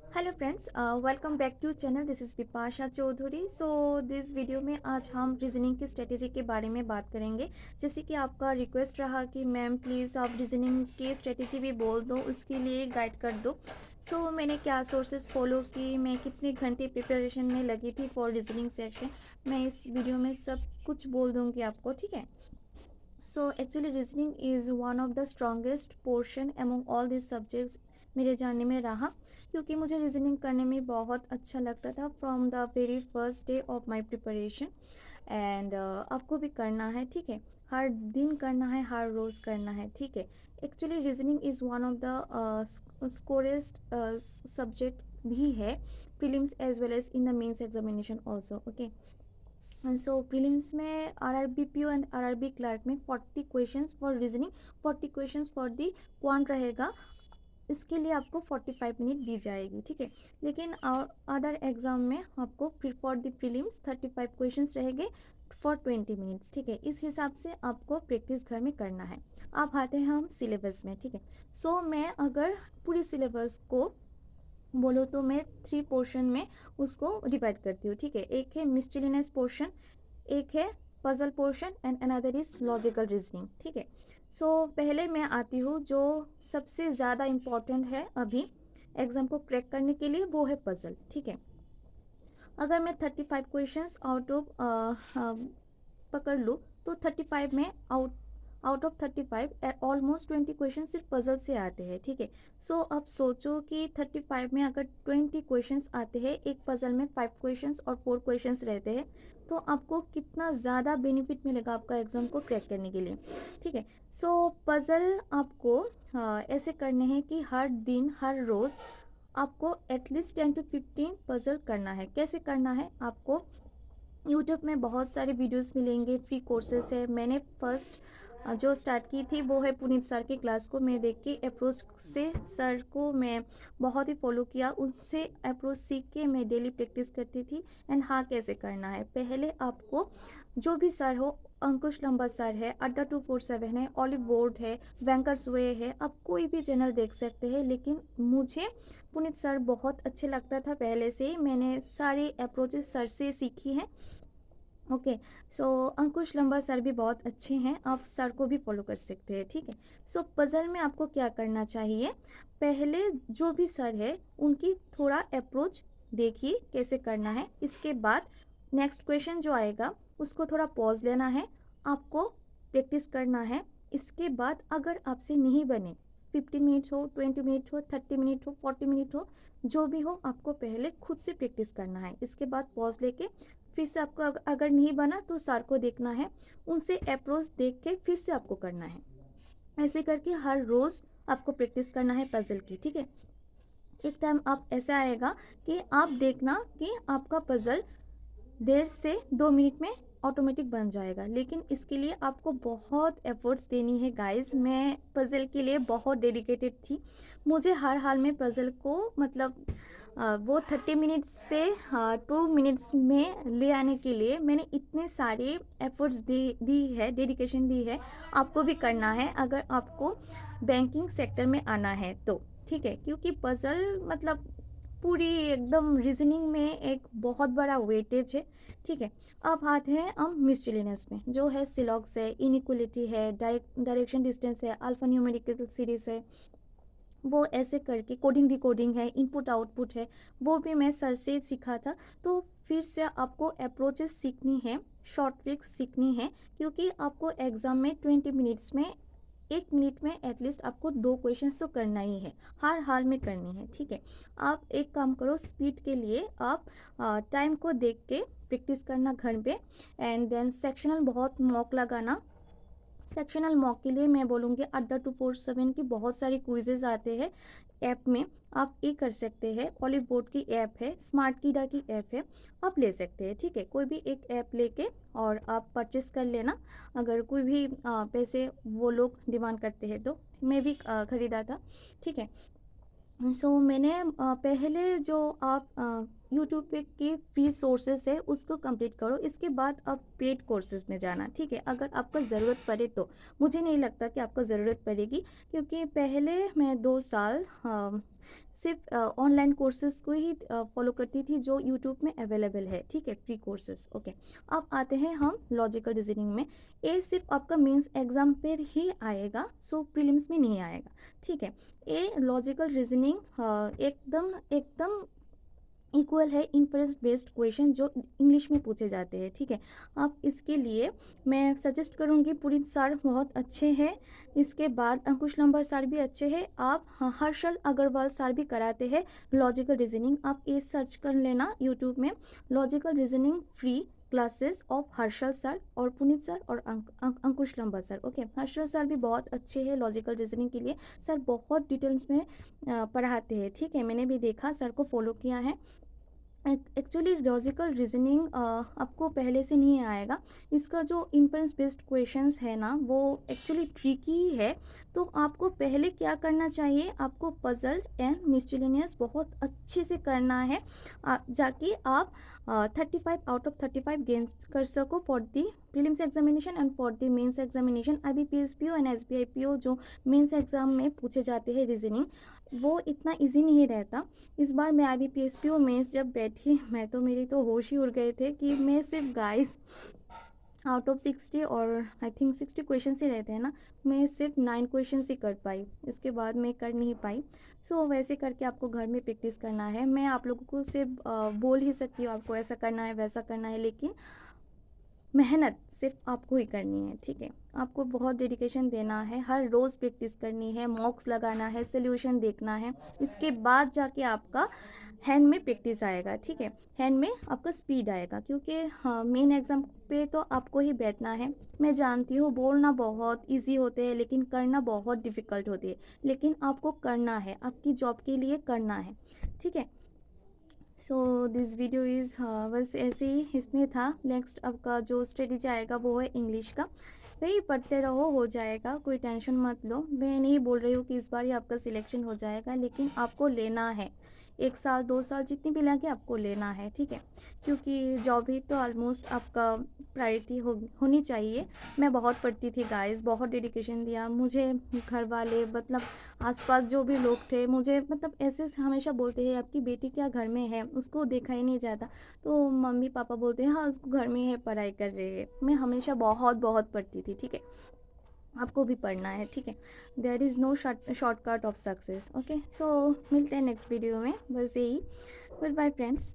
Hello friends, welcome back to channel. This is Bipasha Chaudhary. So this video में आज हम reasoning की स्ट्रेटेजी के बारे में बात करेंगे। जैसे कि आपका रिक्वेस्ट रहा कि मैम प्लीज़ आप रीजनिंग की स्ट्रेटेजी भी बोल दो, उसके लिए गाइड कर दो। सो मैंने क्या सोर्सेज फॉलो की, मैं कितने घंटे प्रिपरेशन में लगी थी फॉर रीजनिंग सेक्शन, मैं इस वीडियो में सब कुछ बोल दूँगी आपको, ठीक है। So actually reasoning is one of the strongest portion among all this subjects मेरे जानने में रहा, क्योंकि मुझे रीजनिंग करने में बहुत अच्छा लगता था from the very first day of my preparation. And आपको भी करना है, ठीक है। हर दिन करना है, हर रोज़ करना है, ठीक है। Actually reasoning is one of the scorest subject भी है prelims as well as in the mains examination also, okay. So prelims में RRB PO and RRB clerk में 40 questions for reasoning, 40 questions for the quant रहेगा। इसके लिए आपको 45 minute दी जाएगी, ठीक है। लेकिन अदर एग्जाम में आपको फॉर द प्रीलिम्स 35 क्वेश्चंस रहेंगे फॉर 20 मिनट्स, ठीक है। इस हिसाब से आपको प्रैक्टिस घर में करना है। अब आते हैं हम सिलेबस में, ठीक है। सो मैं अगर पूरी सिलेबस को बोलो तो मैं 3 पोर्शन में उसको डिवाइड करती हूँ, ठीक है। एक है मिसलिनियस पोर्शन, एक है puzzle portion and another is logical reasoning, ठीक है। सो पहले मैं आती हूँ जो सबसे ज़्यादा इम्पॉर्टेंट है अभी एग्ज़ाम को क्रैक करने के लिए, वो है पजल, ठीक है। अगर मैं 35 क्वेश्चंस आउट ऑफ पकड़ लूँ तो 35 में आउट ऑफ 35 ऑलमोस्ट 20 क्वेश्चन सिर्फ पजल से आते हैं, ठीक है। सो अब सोचो कि 35 में अगर 20 क्वेश्चंस आते हैं, एक पजल में 5 क्वेश्चंस और 4 क्वेश्चंस रहते हैं, तो आपको कितना ज़्यादा बेनिफिट मिलेगा आपका एग्ज़ाम को क्रैक करने के लिए, ठीक है। सो पजल आपको ऐसे करने हैं कि हर दिन हर रोज़ आपको एटलीस्ट 10 to 15 पजल करना है। कैसे करना है आपको, यूट्यूब में बहुत सारे वीडियोस मिलेंगे, फ्री कोर्सेस है। मैंने फर्स्ट जो स्टार्ट की थी वो है पुनीत सर की क्लास को मैं देख के अप्रोच से सर को मैं बहुत ही फॉलो किया, उनसे अप्रोच सीख के मैं डेली प्रैक्टिस करती थी। एंड हाँ, कैसे करना है, पहले आपको जो भी सर हो, अंकुश लंबा सर है, अड्डा 247 है, ऑलिव बोर्ड है, वैंकर्स वे है, आप कोई भी चैनल देख सकते हैं। लेकिन मुझे पुनीत सर बहुत अच्छे लगता था पहले से ही, मैंने सारी अप्रोचेस सर से सीखी हैं, ओके। सो अंकुश लंबा सर भी बहुत अच्छे हैं, आप सर को भी फॉलो कर सकते हैं, ठीक है। सो पजल में आपको क्या करना चाहिए, पहले जो भी सर है उनकी थोड़ा अप्रोच देखिए कैसे करना है। इसके बाद नेक्स्ट क्वेश्चन जो आएगा उसको थोड़ा पॉज लेना है, आपको प्रैक्टिस करना है। इसके बाद अगर आपसे नहीं बने, 15 मिनट हो, 20 मिनट हो, 30 मिनट हो, 40 मिनट हो, जो भी हो, आपको पहले खुद से प्रैक्टिस करना है। इसके बाद पॉज लेके फिर से आपको अगर नहीं बना तो सर को देखना है, उनसे अप्रोच देख के फिर से आपको करना है। ऐसे करके हर रोज़ आपको प्रैक्टिस करना है पजल की, ठीक है। एक टाइम आप ऐसा आएगा कि आप देखना कि आपका पजल 1.5 से 2 मिनट में ऑटोमेटिक बन जाएगा। लेकिन इसके लिए आपको बहुत एफर्ट्स देनी है गाइस। मैं पज़ल के लिए बहुत डेडिकेटेड थी, मुझे हर हाल में पज़ल को मतलब वो 30 मिनट्स से 2 मिनट्स में ले आने के लिए मैंने इतने सारे एफर्ट्स दी है, डेडिकेशन दी है। आपको भी करना है अगर आपको बैंकिंग सेक्टर में आना है तो, ठीक है। क्योंकि पज़ल मतलब पूरी एकदम रीजनिंग में एक बहुत बड़ा वेटेज है, ठीक है। अब आते हैं हम मिसलिनियस में, जो है सिलॉग्स है, इनइक्वलिटी है, डायरेक्शन डिस्टेंस है, अल्फा न्यूमेरिकल सीरीज है, वो ऐसे करके कोडिंग डिकोडिंग है, इनपुट आउटपुट है, वो भी मैं सर से सीखा था। तो फिर से आपको अप्रोचेस सीखनी है, शॉर्ट ट्रिक्स सीखनी है, क्योंकि आपको एग्ज़ाम में 20 मिनट्स में 1 मिनट में एटलीस्ट आपको 2 क्वेश्चंस तो करना ही है, हर हाल में करनी है, ठीक है। आप एक काम करो, स्पीड के लिए आप टाइम को देख के प्रैक्टिस करना घर पे। एंड देन सेक्शनल बहुत मॉक लगाना। सेक्शनल मॉक के लिए मैं बोलूँगी अड्डा 247 की बहुत सारी क्विजेज आते हैं ऐप में, आप ये कर सकते हैं। ऑलिव बोर्ड की ऐप है, स्मार्ट कीडा की ऐप है, आप ले सकते हैं, ठीक है। कोई भी एक ऐप लेके और आप परचेस कर लेना। अगर कोई भी पैसे वो लोग डिमांड करते हैं तो मैं भी ख़रीदा था, ठीक है। सो मैंने पहले जो आप यूट्यूब पे के फ्री सोर्सेस है उसको कंप्लीट करो, इसके बाद अब पेड कोर्सेज में जाना, ठीक है। अगर आपको ज़रूरत पड़े तो, मुझे नहीं लगता कि आपको ज़रूरत पड़ेगी, क्योंकि पहले मैं 2 साल सिर्फ ऑनलाइन कोर्सेज़ को ही फॉलो करती थी जो यूट्यूब में अवेलेबल है, ठीक है, फ्री कोर्सेज़। ओके, अब आते हैं हम लॉजिकल रीजनिंग में। ये सिर्फ आपका मेंस एग्ज़ाम पर ही आएगा, सो प्रीलिम्स में नहीं आएगा, ठीक है। ये लॉजिकल रीजनिंग एकदम एकदम इक्वल है इन्फरेंस बेस्ड क्वेश्चन जो इंग्लिश में पूछे जाते हैं, ठीक है। आप इसके लिए मैं सजेस्ट करूँगी, पुनीत सर बहुत अच्छे हैं, इसके बाद अंकुश लंबर सर भी अच्छे हैं, आप हर्षल अग्रवाल सर भी कराते हैं लॉजिकल रीजनिंग। आप ये सर्च कर लेना यूट्यूब में, logical reasoning free classes of Harshal sir और पुनीत सर और Ankush Lamba sir. Okay, Harshal sir भी बहुत अच्छे हैं लॉजिकल रीजनिंग के लिए, सर बहुत डिटेल्स में पढ़ाते हैं, ठीक है। मैंने भी देखा, सर को फॉलो किया है। एक्चुअली लॉजिकल रीजनिंग आपको पहले से नहीं आएगा, इसका जो इन्फरेंस बेस्ड क्वेश्चंस है ना वो एक्चुअली ट्रिकी ही है। तो आपको पहले क्या करना चाहिए, आपको पजल एंड मिसलेनियस बहुत अच्छे से करना है, जाकि आप 35 आउट ऑफ 35 गेन कर सको for the prelims examination and for the mains examination. IBPS-PO and SBI-PO जो मेंस एग्जाम में पूछे जाते हैं रीजनिंग, वो इतना इजी नहीं रहता। इस बार मैं IBPS-PO मेंस जब बैठी, मैं तो मेरी तो होश ही उड़ गए थे कि मैं सिर्फ गाइस आउट ऑफ 60 और आई थिंक 60 क्वेश्चन ही रहते हैं ना, मैं सिर्फ 9 क्वेश्चन ही कर पाई, इसके बाद मैं कर नहीं पाई। सो वैसे करके आपको घर में प्रैक्टिस करना है। मैं आप लोगों को सिर्फ बोल ही सकती हूँ आपको ऐसा करना है वैसा करना है, लेकिन मेहनत सिर्फ आपको ही करनी है, ठीक है। आपको बहुत डेडिकेशन देना है, हर रोज़ प्रैक्टिस करनी है, मॉक्स लगाना है, सोल्यूशन देखना है, इसके बाद जाके आपका हैंड में प्रैक्टिस आएगा, ठीक है। हैंड में आपका स्पीड आएगा, क्योंकि हाँ मेन एग्ज़ाम पे तो आपको ही बैठना है। मैं जानती हूँ बोलना बहुत इजी होते हैं लेकिन करना बहुत डिफ़िकल्ट होती है, लेकिन आपको करना है, आपकी जॉब के लिए करना है, ठीक है। सो दिस वीडियो इज़ बस ऐसे ही इसमें था। नेक्स्ट आपका जो स्ट्रेटेजी आएगा वो है इंग्लिश का, वही पढ़ते रहो, हो जाएगा, कोई टेंशन मत लो। मैं नहीं बोल रही हूँ कि इस बार ही आपका सिलेक्शन हो जाएगा, लेकिन आपको लेना है, 1 साल 2 साल जितनी भी लगे आपको लेना है, ठीक है, क्योंकि जॉब ही तो ऑलमोस्ट आपका प्रायोरिटी होनी चाहिए। मैं बहुत पढ़ती थी गाइस, बहुत डेडिकेशन दिया, मुझे घर वाले मतलब आसपास जो भी लोग थे मुझे मतलब ऐसे हमेशा बोलते हैं आपकी बेटी क्या घर में है, उसको देखा ही नहीं जाता। तो मम्मी पापा बोलते हैं हाँ उसको घर में है, पढ़ाई कर रही है। मैं हमेशा बहुत बहुत पढ़ती थी, ठीक है, आपको भी पढ़ना है, ठीक है। There is no shortcut of success. Okay, so मिलते हैं नेक्स्ट वीडियो में, बस यही। Good bye friends.